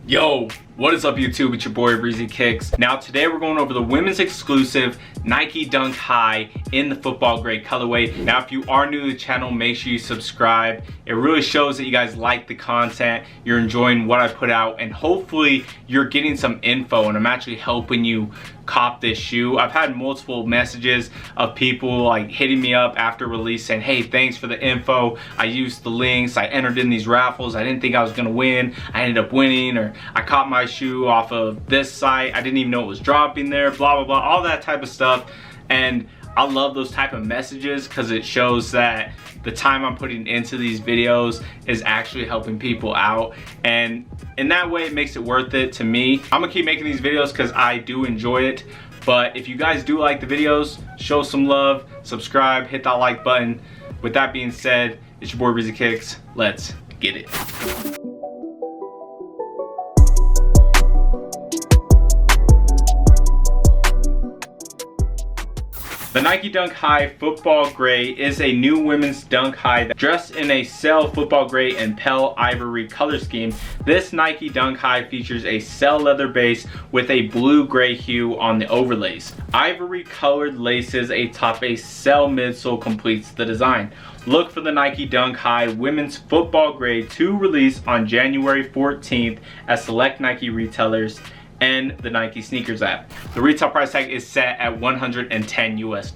Yo, what is up YouTube? It's your boy Breezy Kicks. Now today we're going over the women's exclusive Nike Dunk High in the football grade colorway. Now if you are new to the channel, make sure you subscribe. It really shows that you guys like the content, you're enjoying what I put out, and hopefully you're getting some info and I'm actually helping you cop this shoe. I've had multiple messages of people like hitting me up after release saying, hey, thanks for the info. I used the links, I entered in these raffles, I didn't think I was gonna win, I ended up winning, or I caught my shoe off of this site, I didn't even know it was dropping there, blah blah blah, all that type of stuff. And I love those type of messages because it shows that the time I'm putting into these videos is actually helping people out, and in that way it makes it worth it to me. I'm gonna keep making these videos because I do enjoy it, but if you guys do like the videos, show some love, subscribe, hit that like button. With that being said, it's your boy Breezy Kicks. Let's get it. The Nike Dunk High Football Gray is a new women's dunk high dressed in a Resell football gray and pale ivory color scheme. This Nike Dunk High features a Resell leather base with a blue-gray hue on the overlays. Ivory colored laces atop a Resell midsole completes the design. Look for the Nike Dunk High Women's Football Gray to release on January 14th at select Nike retailers and the Nike Sneakers app. The retail price tag is set at $110 US.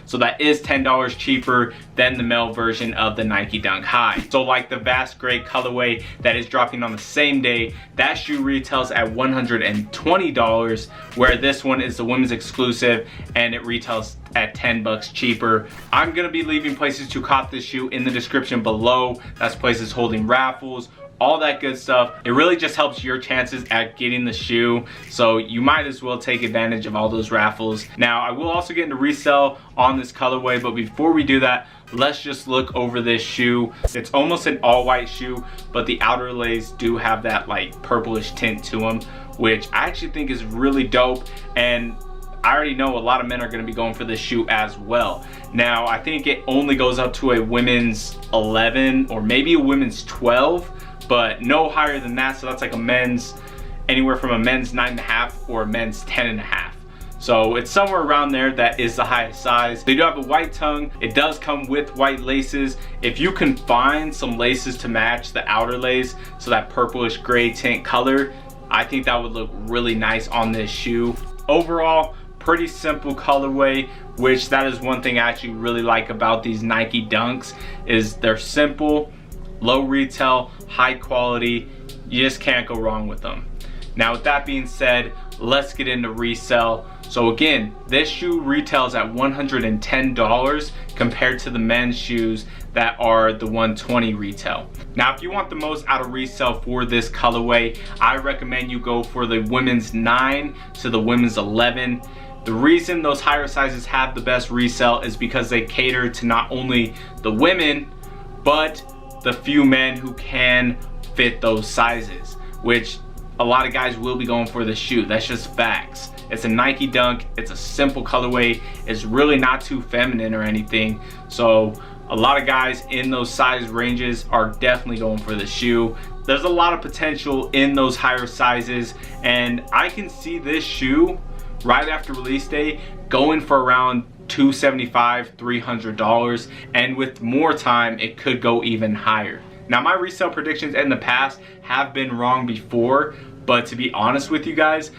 So that is $10 cheaper than the male version of the Nike Dunk High. So like the Vast Gray colorway that is dropping on the same day, that shoe retails at $120, where this one is the women's exclusive and it retails at 10 bucks cheaper. I'm gonna be leaving places to cop this shoe in the description below. That's places holding raffles, all that good stuff. It really just helps your chances at getting the shoe, so you might as well take advantage of all those raffles. Now I will also get into Resell on this colorway, but before we do that, let's just look over this shoe. It's almost an all white shoe, but the outer lays do have that like purplish tint to them, which I actually think is really dope, and I already know a lot of men are going to be going for this shoe as well. Now I think it only goes up to a women's 11 or maybe a women's 12, but no higher than that. So that's like a men's, anywhere from a men's 9.5 or a men's 10.5. So it's somewhere around there. That is the highest size. They do have a white tongue. It does come with white laces. If you can find some laces to match the outer lace, so that purplish gray tint color, I think that would look really nice on this shoe. Overall, pretty simple colorway, which that is one thing I actually really like about these Nike Dunks, is they're simple, low retail, high quality. You just can't go wrong with them. Now with that being said, let's get into Resell. So again, this shoe retails at $110 compared to the men's shoes that are the $120 retail. Now if you want the most out of Resell for this colorway, I recommend you go for the women's 9 to the women's 11. The reason those higher sizes have the best Resell is because they cater to not only the women, but the few men who can fit those sizes, which a lot of guys will be going for the shoe. That's just facts. It's a Nike Dunk, it's a simple colorway, it's really not too feminine or anything, so a lot of guys in those size ranges are definitely going for the shoe. There's a lot of potential in those higher sizes, and I can see this shoe right after release day going for around $275, $300, and with more time it could go even higher. Now my Resell predictions in the past have been wrong before, but to be honest with you guys,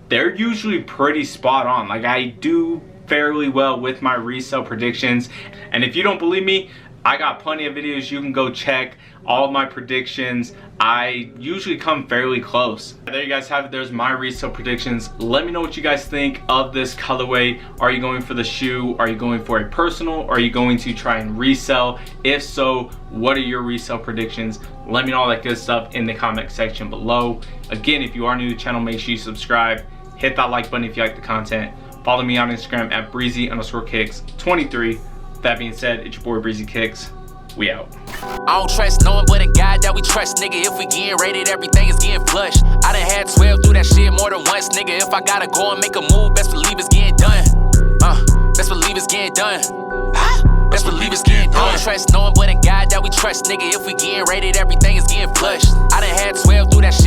they're usually pretty spot on. Like, I do fairly well with my Resell predictions, and if you don't believe me, I got plenty of videos you can go check. All of my predictions, I usually come fairly close. There you guys have it. There's my Resell predictions. Let me know what you guys think of this colorway. Are you going for the shoe? Are you going for a personal? Or are you going to try and resell? If so, what are your Resell predictions? Let me know all that good stuff in the comment section below. Again, if you are new to the channel, make sure you subscribe. Hit that like button if you like the content. Follow me on Instagram at breezy_kicks23. That being said, it's your boy Breezy Kicks. We out. I don't trust no one but a God that we trust, nigga. If we getting rated, everything is getting flushed. I done had 12 do that shit more than once, nigga. If I gotta go and make a move, best believe it's getting done. Best believe it's getting done. Best believe it's getting done. I don't trust no one but a God that we trust, nigga. If we getting rated, everything is getting flushed. I done had 12 do that shit